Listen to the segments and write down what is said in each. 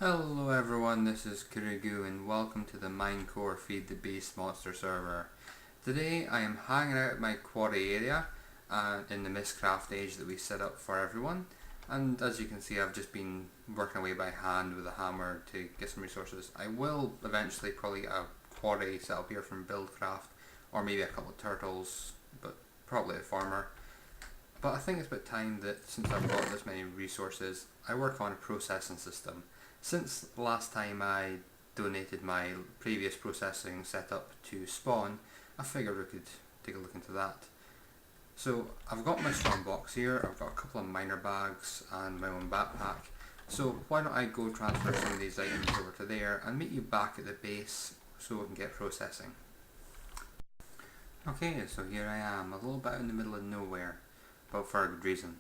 Hello everyone, this is Kurigu and welcome to the Minecore FTB Monster server. Today I am hanging out at my quarry area in the Mistcraft age that we set up for everyone, and as you can see I've just been working away by hand with a hammer to get some resources. I will eventually probably get a quarry set up here from Buildcraft, or maybe a couple of turtles, but probably a farmer. But I think it's about time that since I've got this many resources, I work on a processing system. Since last time I donated my previous processing setup to Spawn, I figured we could take a look into that. So I've got my strong box here, I've got a couple of miner bags and my own backpack. So why don't I go transfer some of these items over to there and meet you back at the base so we can get processing. Okay, so here I am, a little bit in the middle of nowhere, but for a good reason.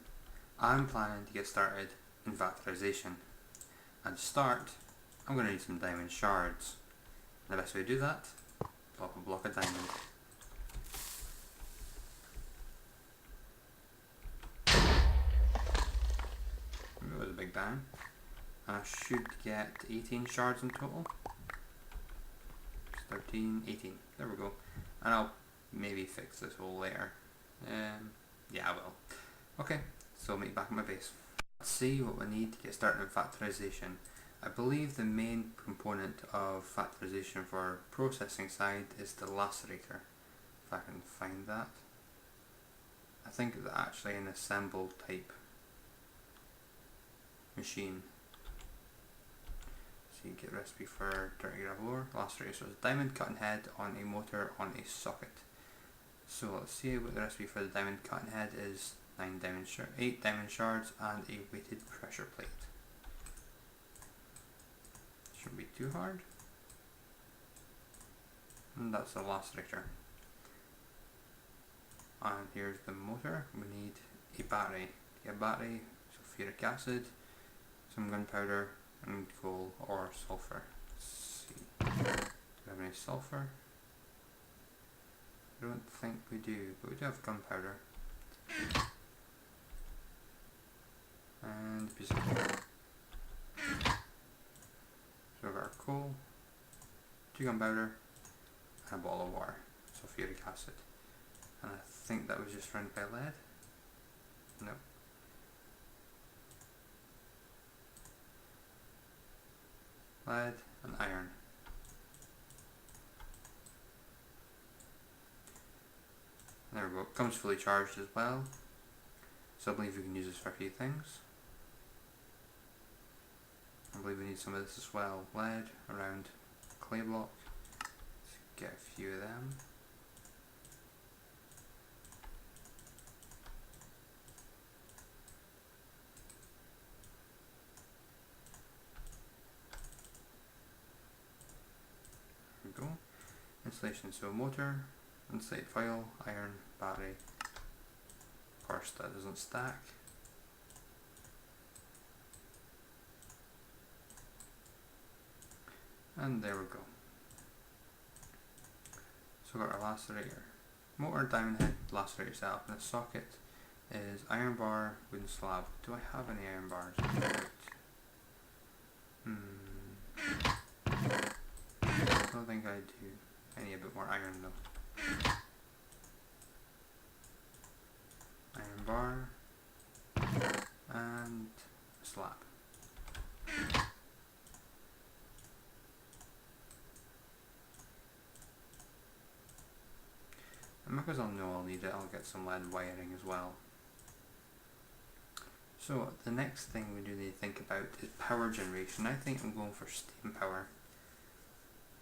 I'm planning to get started in factorization. And to start, I'm going to need some diamond shards. And the best way to do that, plop a block of diamond. It was a big bang. And I should get 18 shards in total. 13, 18, there we go. And I'll maybe fix this whole layer. Yeah, I will. Okay, so I'll meet you back at my base. Let's see what we need to get started in factorization. I believe the main component of factorization for our processing side is the lacerator. If I can find that. I think it's actually an assemble type machine. So you get a recipe for dirty gravel ore, lacerator. So it's a diamond cutting head on a motor on a socket. So let's see what the recipe for the diamond cutting head is. 8 diamond shards and a weighted pressure plate. Shouldn't be too hard. And that's the lacerator. And here's the motor. We need a battery. Sulfuric acid, some gunpowder, and coal or sulfur. Let's see. Do we have any sulfur? I don't think we do, but we do have gunpowder. And a piece of coal. So we've got our coal, 2 gunpowder, and a bottle of water, sulfuric acid. And I think that was just surrounded by lead. No. Lead and iron. There we go. It comes fully charged as well. So I believe we can use this for a few things. I believe we need some of this as well. Lead around clay block. Let's get a few of them. There we go. Insulation, so motor, insulated foil, iron, battery. Of course that doesn't stack. And there we go. So we've got our lacerator. Motor, diamond head, lacerator set up in the socket is iron bar, wooden slab. Do I have any iron bars? I don't think I do. I need a bit more iron though. Iron bar and a slab. And because I'll know I'll need it, I'll get some lead wiring as well. So the next thing we do need to think about is power generation. I think I'm going for steam power.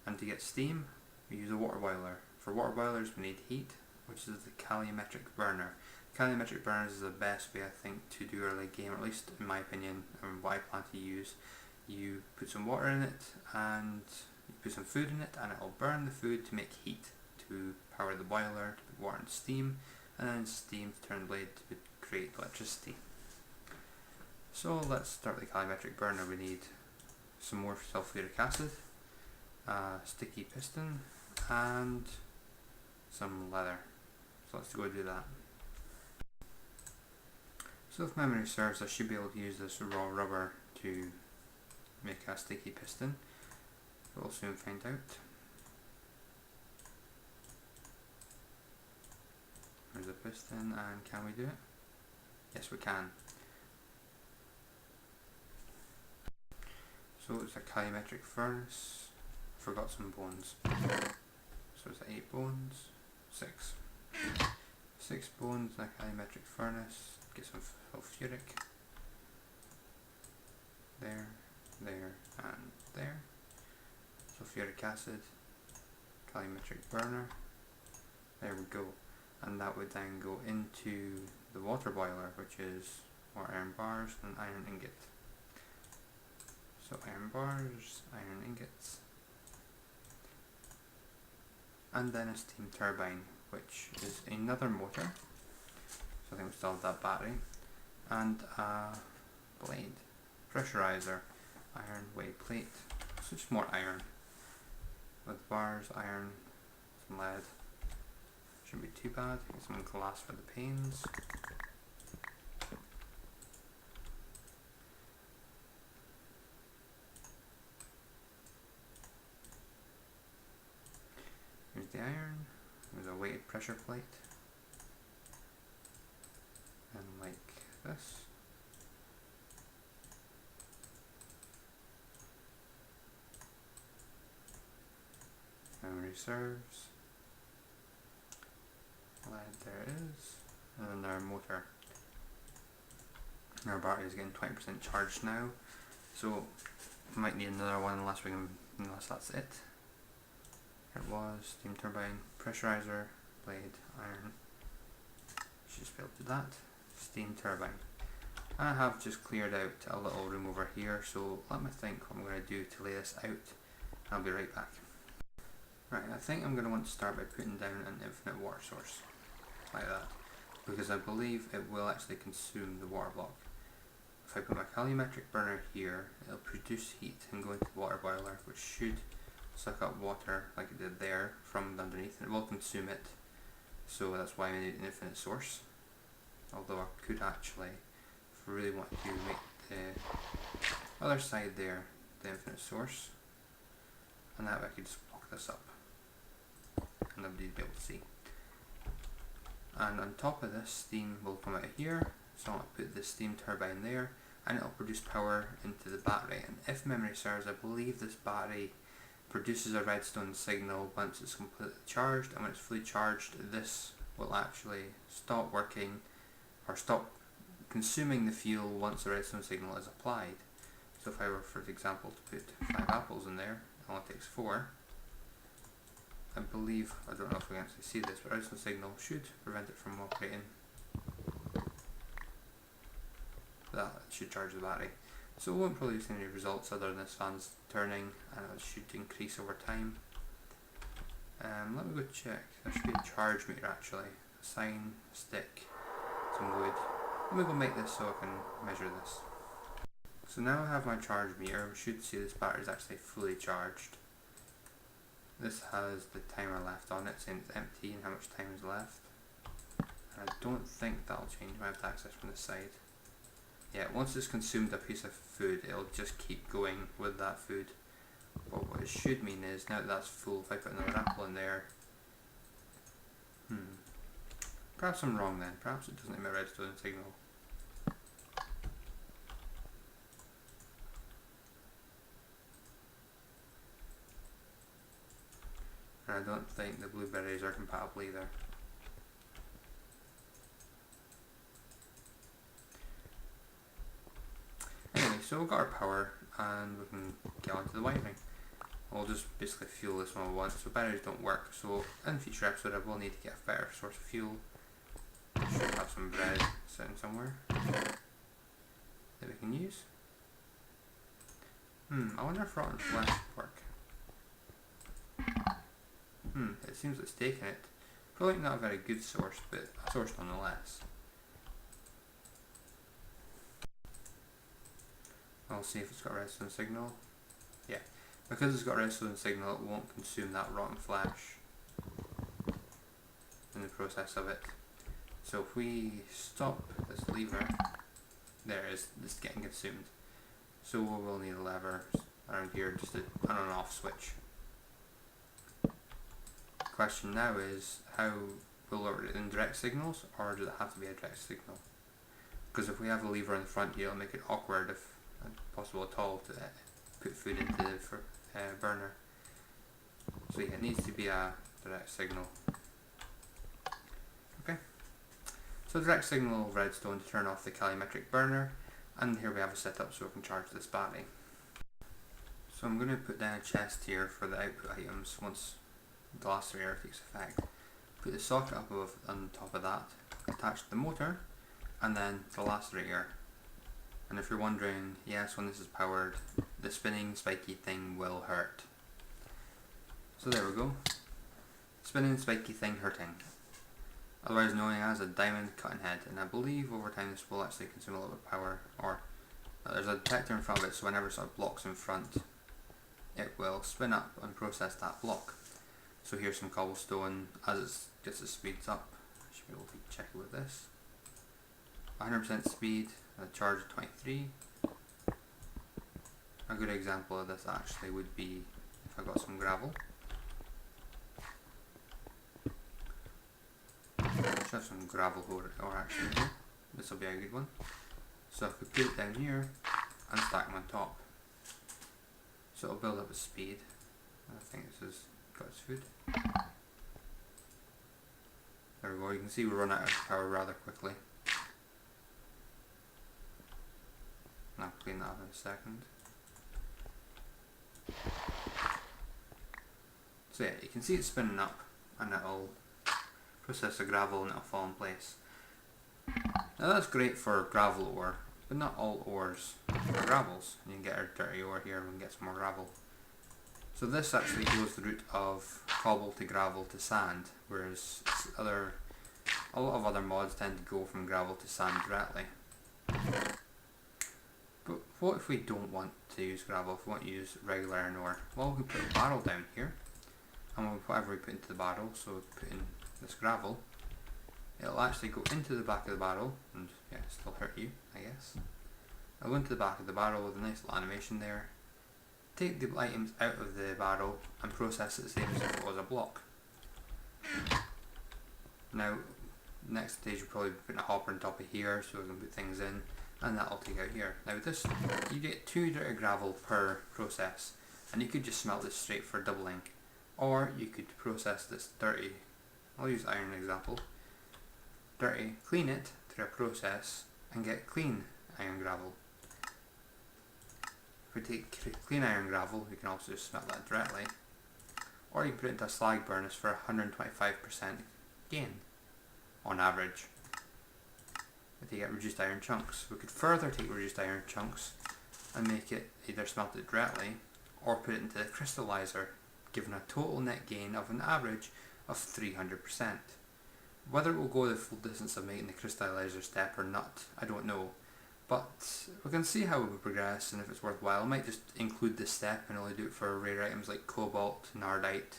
And to get steam, we use a water boiler. For water boilers we need heat, which is the calorimetric burner. Calorimetric burners is the best way I think to do early game, or at least in my opinion, and what I plan to use. You put some water in it and you put some food in it and it will burn the food to make heat to power the boiler, to put water into steam, and then steam to turn the blade to create electricity. So let's start with the calorimetric burner. We need some more sulfuric acid, a sticky piston, and some leather. So let's go do that. So if memory serves, I should be able to use this raw rubber to make a sticky piston. We'll soon find out. There's a piston, and can we do it? Yes, we can. So it's a calorimetric furnace. Forgot some bones. So it's 8 bones. 6. 6 bones in a calorimetric furnace. Get some sulfuric. There, there, and there. Sulfuric acid. Calorimetric burner. There we go. And that would then go into the water boiler, which is more iron bars and iron ingot. So iron bars, iron ingots, and then a steam turbine, which is another motor. So I think we still have that battery, and a blade, pressurizer, iron weight plate. So just more iron with bars, iron, some lead. Shouldn't be too bad. Get some glass for the panes. Here's the iron. There's a weighted pressure plate. And like this. And reserves. Lead, there it is. And then our motor. Our battery is getting 20% charged now. So we might need another one unless that's it. It was steam turbine, pressurizer, blade, iron. Should just be able to do that. Steam turbine. I have just cleared out a little room over here, so let me think what I'm going to do to lay this out. I'll be right back. Right, I think I'm going to want to start by putting down an infinite water source, like that, because I believe it will actually consume the water block. If I put my calorimetric burner here, it'll produce heat and go into the water boiler, which should suck up water like it did there from underneath, and it will consume it. So that's why I need an infinite source. Although I could actually, if I really want to, make the other side there the infinite source, and that way I could just block this up and nobody will be able to see. And on top of this, steam will come out of here, so I'll put the steam turbine there, and it'll produce power into the battery. And if memory serves, I believe this battery produces a redstone signal once it's completely charged, and when it's fully charged, this will actually stop working or stop consuming the fuel once the redstone signal is applied. So if I were, for example, to put 5 apples in there, it only takes 4. I believe, I don't know if we can actually see this, but redstone signal should prevent it from operating. That should charge the battery. So it won't produce any results other than this fan's turning, and it should increase over time. Let me go check. There should be a charge meter actually. A sign, a stick, some wood. Let me go make this so I can measure this. So now I have my charge meter. We should see this battery is actually fully charged. This has the timer left on it saying it's empty and how much time is left. And I don't think that'll change when I have to access from this side. Yeah, once it's consumed a piece of food, it'll just keep going with that food. But what it should mean is, now that that's full, if I put another apple in there... Perhaps I'm wrong then. Perhaps it doesn't emit redstone signal. And I don't think the blueberries are compatible either. Anyway, so we've got our power and we can get onto the wiring. We'll just basically fuel this one once, so batteries don't work, so in the future episode I will need to get a better source of fuel. I should have some bread sitting somewhere that we can use. I wonder if rotten flesh would work. It seems it's taken it. Probably not a very good source, but a source nonetheless. I'll see if it's got a redstone signal. Yeah, because it's got a redstone signal, it won't consume that rotten flesh in the process of it. So if we stop this lever, there it is, it's getting consumed. So we'll need a lever around here, just an on and off switch. Question now is, how will it indirect signals, or does it have to be a direct signal? Because if we have a lever in the front here, it'll make it awkward, if possible at all, to put food into the burner. So yeah, it needs to be a direct signal. Okay, so direct signal redstone to turn off the calorimetric burner, and here we have a setup so we can charge this battery. So I'm going to put down a chest here for the output items once the lacerator takes effect. Put the socket up above on top of that, attach the motor, and then the lacerator. And if you're wondering, yes, when this is powered, the spinning spiky thing will hurt. So there we go. Spinning spiky thing hurting. Otherwise known as a diamond cutting head, and I believe over time this will actually consume a little bit of power, or there's a detector in front of it, so whenever it sort of blocks in front, it will spin up and process that block. So here's some cobblestone. As it gets its speeds up, I should be able to check it with this. 100% speed, a charge of 23. A good example of this actually would be if I got some gravel. I should have some gravel or actually here. This will be a good one. So I could put it down here and stack them on top. So it'll build up its speed. I think this has got its food. There we go, you can see we run out of power rather quickly. And I'll clean that up in a second. So yeah, you can see it spinning up, and it'll process the gravel and it'll fall in place. Now that's great for gravel ore, but not all ores are gravels. You can get our dirty ore here and we can get some more gravel. So this actually goes the route of cobble to gravel to sand, whereas a lot of other mods tend to go from gravel to sand directly. But what if we don't want to use gravel, if we want to use regular iron ore? Well, we put a barrel down here, and whatever we put into the barrel, so we put in this gravel, it'll actually go into the back of the barrel, and yeah, still hurt you, I guess. I'll go into the back of the barrel with a nice little animation there, take the items out of the barrel and process it the same as if it was a block. Now, next stage we'll probably be putting a hopper on top of here so we can put things in, and that'll take out here. Now with this, you get 2 dirty gravel per process, and you could just smelt this straight for doubling, or you could process this dirty, I'll use iron example, dirty, clean it through a process and get clean iron gravel. If we take clean iron gravel, we can also just smelt that directly, or you can put it into a slag furnace for 125% gain on average. If you get reduced iron chunks, we could further take reduced iron chunks and make it either smelt it directly or put it into the crystallizer, giving a total net gain of an average of 300%. Whether it will go the full distance of making the crystallizer step or not, I don't know. But we can see how we progress, and if it's worthwhile, I might just include this step and only do it for rare items like cobalt, nardite,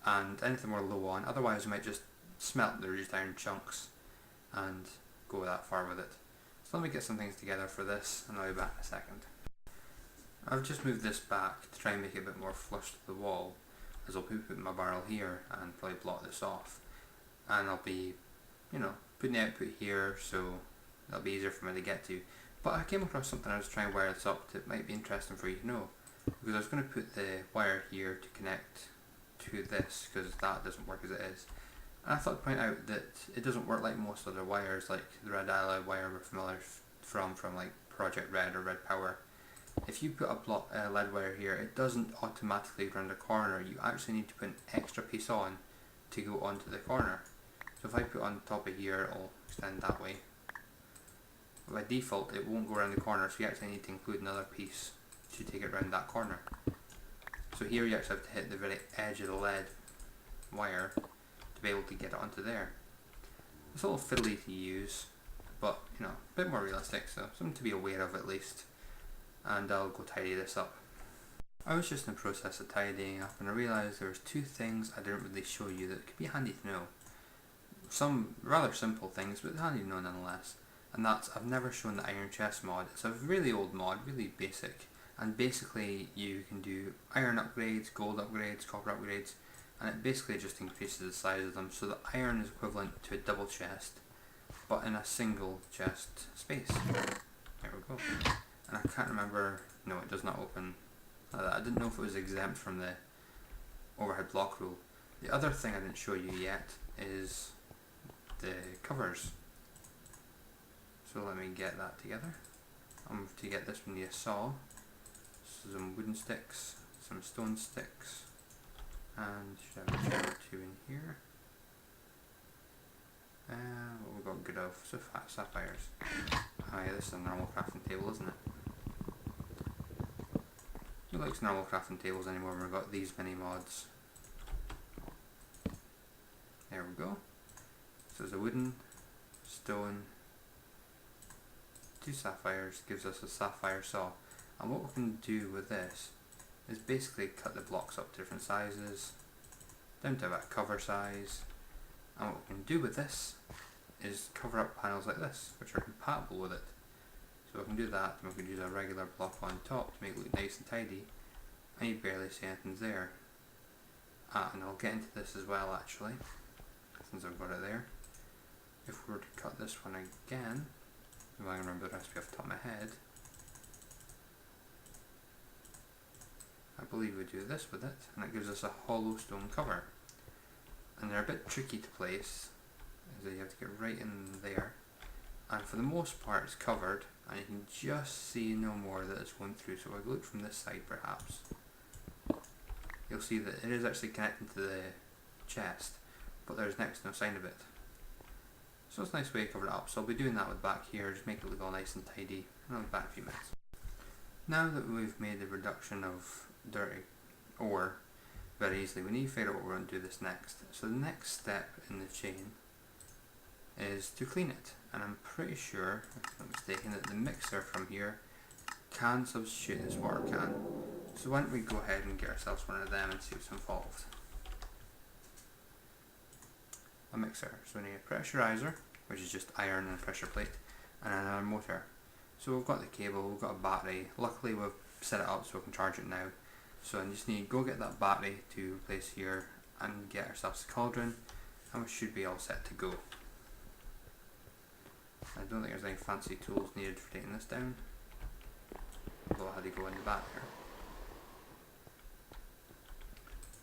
and anything we're low on. Otherwise we might just smelt the reduced iron chunks and go that far with it. So let me get some things together for this, and I'll be back in a second. I've just moved this back to try and make it a bit more flush to the wall, as I'll put my barrel here and probably block this off. And I'll be, putting the output here, so that'll be easier for me to get to. But I came across something, I was trying to wire this up that might be interesting for you to know. Because I was going to put the wire here to connect to this, because that doesn't work as it is. And I thought to point out that it doesn't work like most other wires, like the red alloy wire we're familiar from like Project Red or Red Power. If you put a lead wire here, it doesn't automatically run the corner. You actually need to put an extra piece on to go onto the corner. So if I put on top of here, it'll extend that way. By default, it won't go around the corner, so you actually need to include another piece to take it around that corner. So here you actually have to hit the very edge of the lead wire to be able to get it onto there. It's a little fiddly to use, but a bit more realistic, so something to be aware of at least. And I'll go tidy this up. I was just in the process of tidying up and I realised there was 2 things I didn't really show you that could be handy to know. Some rather simple things, but handy to know nonetheless. and that's, I've never shown the iron chest mod. It's a really old mod, really basic, and basically you can do iron upgrades, gold upgrades, copper upgrades, and it basically just increases the size of them, so the iron is equivalent to a double chest, but in a single chest space. There we go. And I can't remember, no, it does not open like that. I didn't know if it was exempt from the overhead block rule. The other thing I didn't show you yet is the covers. So let me get that together. To get this we need a saw, some wooden sticks, some stone sticks, and should have a chair or two in here. What we got good of? Sapphires. Ah yeah, this is a normal crafting table, isn't it? Who likes normal crafting tables anymore when we've got these many mods? There we go. So there's a wooden, stone, 2 sapphires, gives us a sapphire saw. And what we can do with this is basically cut the blocks up to different sizes, down to about cover size. And what we can do with this is cover up panels like this, which are compatible with it. So we can do that, and we can use a regular block on top to make it look nice and tidy, and you barely see anything's there. And I'll get into this as well actually, since I've got it there. If we were to cut this one again, if I can remember the recipe off the top of my head, I believe we do this with it, and it gives us a hollow stone cover. And they're a bit tricky to place, as you have to get right in there, and for the most part it's covered, and you can just see no more that it's going through. So if I look from this side perhaps, you'll see that it is actually connecting to the chest, but there's next to no sign of it. So it's a nice way to cover it up. So I'll be doing that with back here, just make it look all nice and tidy, and I'll be back in a few minutes. Now that we've made the reduction of dirty ore very easily, we need to figure out what we're going to do this next. So the next step in the chain is to clean it, and I'm pretty sure, if I'm not mistaken, that the mixer from here can substitute this water can. So why don't we go ahead and get ourselves one of them and see what's involved. A mixer, so we need a pressurizer, which is just iron and a pressure plate, and another motor. So we've got the cable, we've got a battery. Luckily we've set it up so we can charge it now. So I just need to go get that battery to place here and get ourselves a cauldron, and we should be all set to go. I don't think there's any fancy tools needed for taking this down, although I had to go in the back here.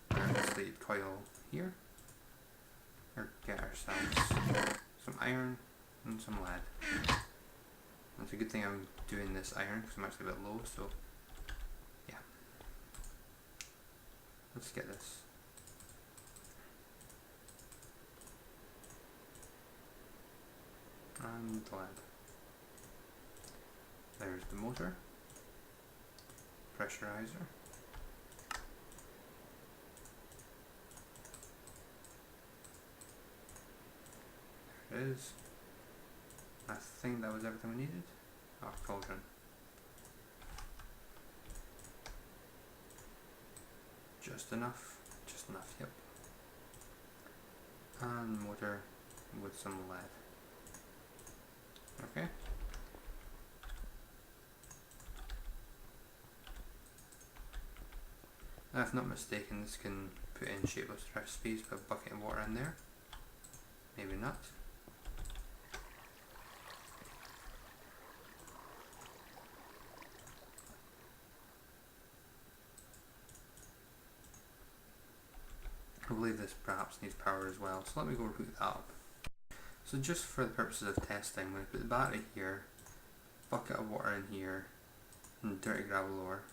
There's a slated coil here. Or get ourselves some iron and some lead. And it's a good thing I'm doing this iron because I'm actually a bit low, so yeah. Let's get this. And lead. There's the motor. Pressurizer. There it is. I think that was everything we needed. Our cauldron. Just enough, yep. And motor with some lead. Okay. Now, if I'm not mistaken, this can put in shapeless recipes, put a bucket of water in there. Maybe not. I believe this perhaps needs power as well, so let me go hook that up. So just for the purposes of testing, I'm going to put the battery here, bucket of water in here, and dirty gravel ore,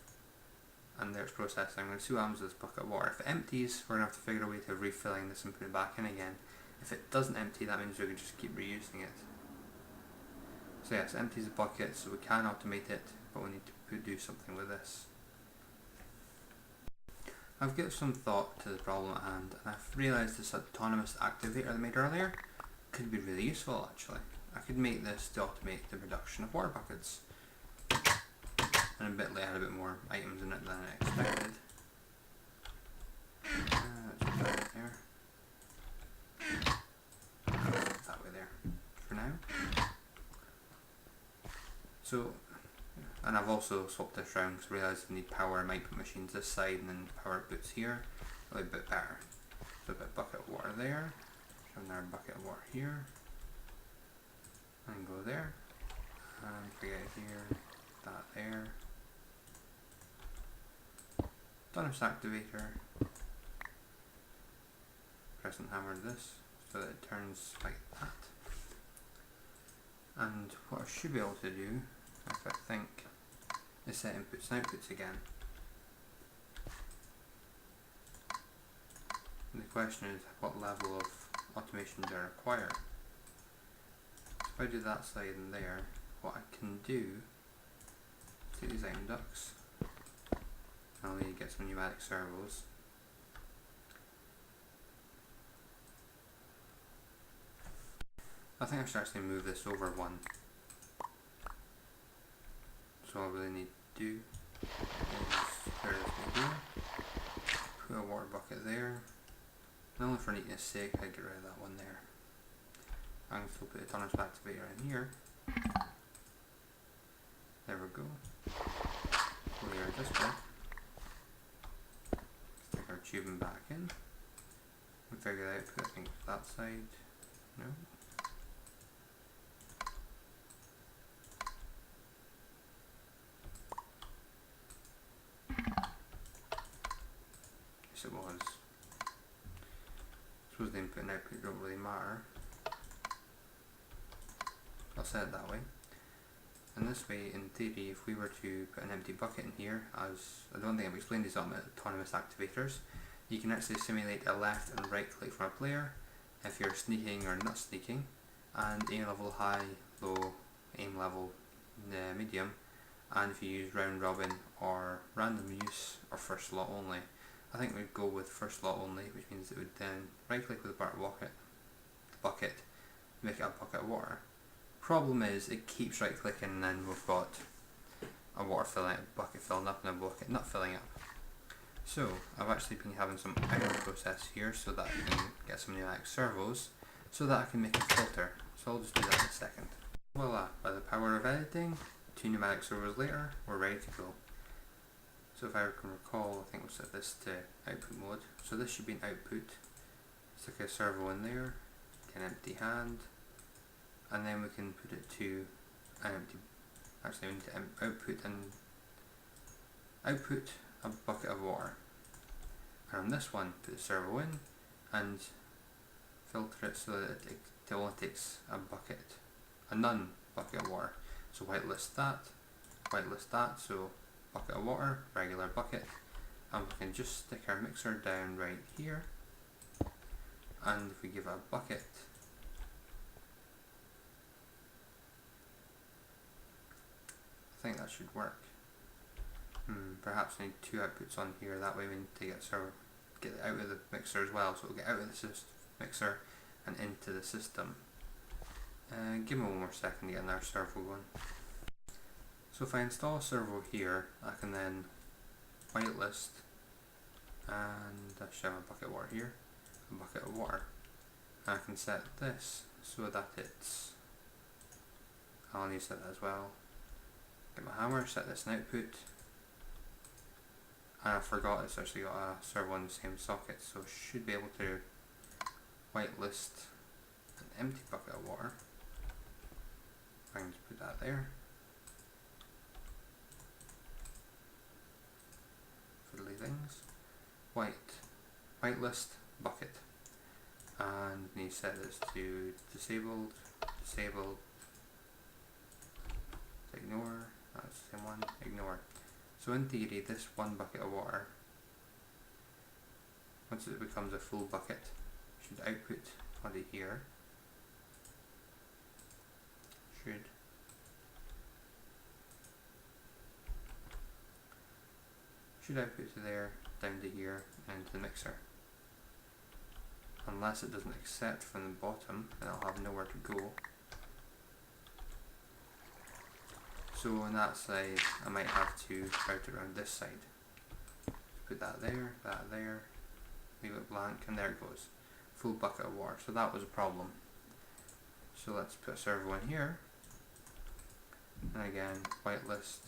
and there's processing. I'm going to see what happens with this bucket of water. If it empties, we're going to have to figure a way to refilling this and put it back in again. If it doesn't empty, that means we can just keep reusing it. So yes, it empties the bucket, so we can automate it, but we need to do something with this. I've given some thought to the problem at hand, and I've realised this autonomous activator that I made earlier could be really useful actually. I could make this to automate the production of water buckets, and a bit later, a bit more items in it than I expected. Let's put that there. That way there for now. So, and I've also swapped this round because I realised I need power in my input machines this side and then power outputs here. A little bit better. So a bit bucket of water there, another bucket of water here, and go there, and forget here, that there. Donus activator. Press and hammer this so that it turns like that. And what I should be able to do, if I think, is set inputs and outputs again. And the question is, what level of automation do I require? So if I do that side and there, what I can do is take these item ducts, I'll need to get some pneumatic servos. I think I should actually move this over one. So all I really need to do is clear this here, put a water bucket there, and only for neatness sake I get rid of that one there. I'm going to put a Donus activator in here. There we go. Clear this bit. Stick our tubing back in. And figure the output, I think that side. No. Yes it was. I suppose the input and output don't really matter. I'll set it that way. And this way, in theory, if we were to put an empty bucket in here, as I don't think I've explained these autonomous activators, you can actually simulate a left and right click from a player if you're sneaking or not sneaking, and aim level high, low, aim level medium, and if you use round robin or random use or first slot only. I think we'd go with first slot only, which means it would then right click with the bucket, make it a bucket of water. Problem is, it keeps right clicking and then we've got a bucket filling up and a bucket not filling up. So I've actually been having some idle process here so that I can get some pneumatic servos so that I can make a filter. So I'll just do that in a second. Voila, by the power of editing, 2 pneumatic servos later, we're ready to go. So if I can recall, I think we'll set this to output mode. So this should be an output. Stick a servo in there, get an empty hand, and then we can put it to an empty, actually we need to output a bucket of water. And on this one, put the servo in and filter it so that it only takes a none bucket of water. So whitelist that, so bucket of water, regular bucket, and we can just stick our mixer down right here, and if we give it a bucket, I think that should work. Perhaps I need 2 outputs on here, that way we need to get it out of the mixer as well, so it'll get out of the mixer and into the system. Give me one more second to get another servo going. So if I install a servo here, I can then whitelist, and I should have a bucket of water here, a bucket of water, and I can set this so that it's, I'll need to set that as well. Get my hammer, set this in output, and I forgot it's actually got a servo in the same socket, so should be able to whitelist an empty bucket of water. I can just put that there. Fiddly things. Whitelist bucket, and we need to set this to disabled, ignore, that's the same one, ignore. So in theory, this one bucket of water, once it becomes a full bucket, should output onto here. Should output to there, down to here, and to the mixer. Unless it doesn't accept from the bottom, then I'll have nowhere to go. So on that side, I might have to route it around this side. Put that there, leave it blank, and there it goes. Full bucket of water. So that was a problem. So let's put a servo in here. and again whitelist,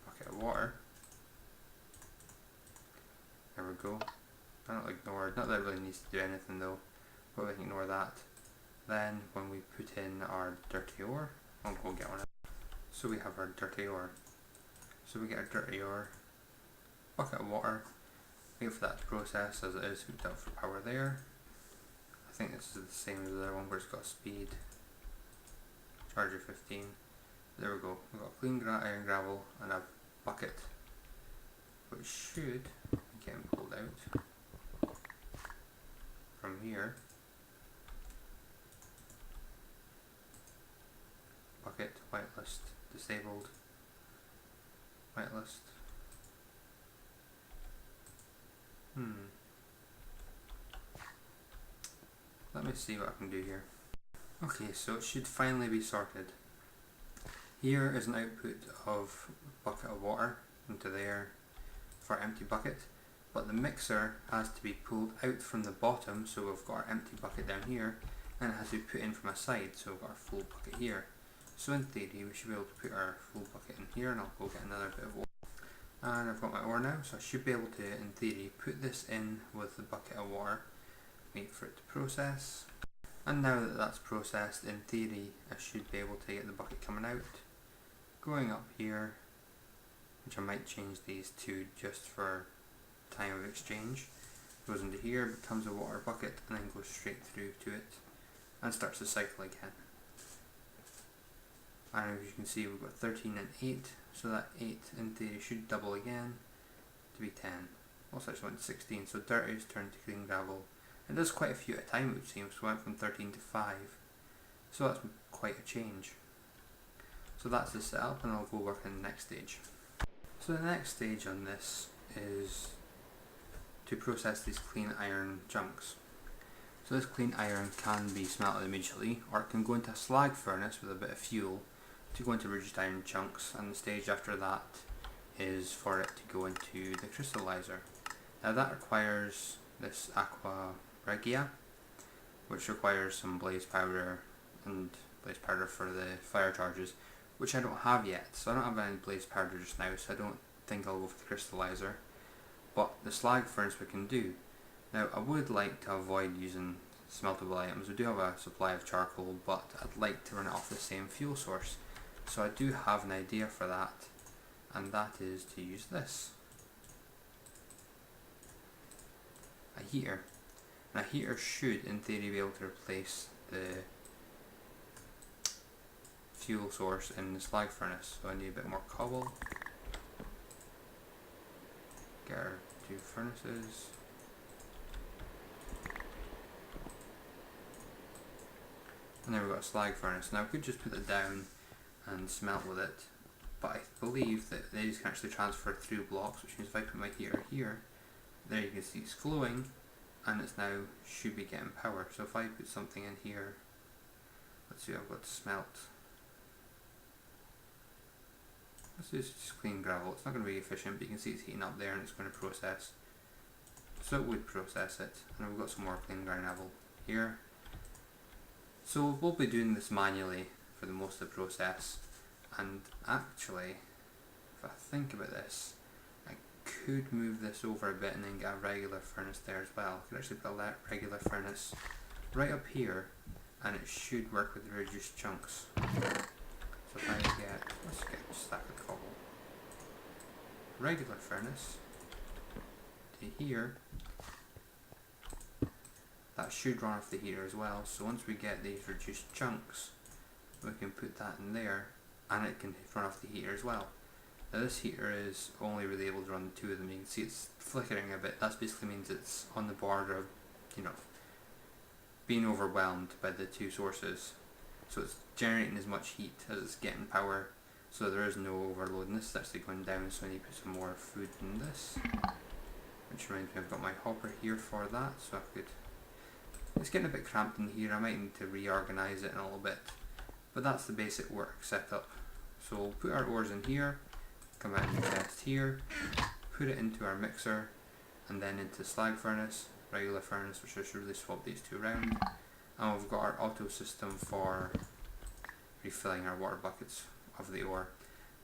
bucket of water. There we go. I'll ignore, not that it really needs to do anything though, but we can ignore that. Then when we put in our dirty ore, I'll go get one. So we have our dirty ore. So we get our dirty ore, bucket of water, wait for that to process as it is hooked up for power there. I think this is the same as the other one where it's got speed, charger 15. There we go, we've got clean iron gravel and a bucket, which should be getting pulled out from here. Bucket, whitelist, disabled, whitelist. Let me see what I can do here. Okay, so it should finally be sorted. Here is an output of bucket of water into there for empty bucket, but the mixer has to be pulled out from the bottom, so we've got our empty bucket down here, and it has to be put in from a side, so we've got our full bucket here. So in theory we should be able to put our full bucket in here, and I'll go get another bit of ore. And I've got my ore now, so I should be able to, in theory, put this in with the bucket of water, wait for it to process. And now that that's processed, in theory I should be able to get the bucket coming out. Going up here, which I might change these to just for time of exchange, goes into here, becomes a water bucket, and then goes straight through to it and starts the cycle again. And as you can see, we've got 13 and 8, so that 8 in theory should double again to be 10. Also, I just went to 16, so dirt is turned to clean gravel. It does quite a few at a time, it would seem, so we went from 13 to 5. So that's quite a change. So that's the setup, and I'll go work on the next stage. So the next stage on this is to process these clean iron chunks. So this clean iron can be smelted immediately, or it can go into a slag furnace with a bit of fuel to go into reduced iron chunks, and the stage after that is for it to go into the crystallizer. Now that requires this aqua regia, which requires some blaze powder and blaze powder for the fire charges, which I don't have yet. So I don't have any blaze powder just now, so I don't think I'll go for the crystallizer. But the slag furnace we can do. Now I would like to avoid using smeltable items. We do have a supply of charcoal, but I'd like to run it off the same fuel source. So I do have an idea for that, and that is to use this. A heater. And a heater should, in theory, be able to replace the fuel source in the slag furnace. So I need a bit more cobble. Get our 2 furnaces. And then we've got a slag furnace. Now I could just put it down and smelt with it, but I believe that these can actually transfer through blocks, which means if I put my heater here, there you can see it's glowing, and it's now should be getting power. So if I put something in here, let's see, I've got to smelt. Let's just clean gravel. It's not going to be efficient, but you can see it's heating up there and it's going to process. So it would process it, and we've got some more clean gravel here. So we'll be doing this manually for the most of the process, and actually, if I think about this, I could move this over a bit and then get a regular furnace there as well. I could actually put a regular furnace right up here, and it should work with the reduced chunks. So if I get, let's get a stack of cobble, regular furnace to here, that should run off the heater as well. So once we get these reduced chunks, we can put that in there, and it can run off the heater as well. Now this heater is only really able to run 2 of them. You can see it's flickering a bit. That basically means it's on the border of, being overwhelmed by the 2 sources. So it's generating as much heat as it's getting power, so there is no overload. And this is actually going down, so I need to put some more food in this. Which reminds me, I've got my hopper here for that, so I could... It's getting a bit cramped in here. I might need to reorganise it in a little bit. But that's the basic work setup. So we'll put our ores in here, come out and test here, put it into our mixer, and then into slag furnace, regular furnace, which I should really swap these 2 around, and we've got our auto system for refilling our water buckets of the ore.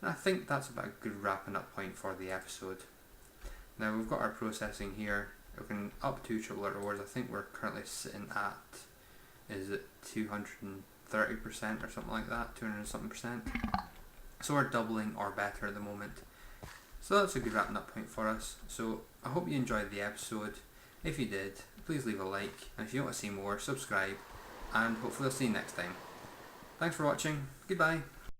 And I think that's about a good wrapping up point for the episode. Now we've got our processing here. We can up to triple our ores. I think we're currently sitting at, is it 230% or something like that, 200 and something percent. So we're doubling or better at the moment. So that's a good wrapping up point for us. So I hope you enjoyed the episode. If you did, please leave a like, and if you want to see more, subscribe, and hopefully I'll see you next time. Thanks for watching. Goodbye.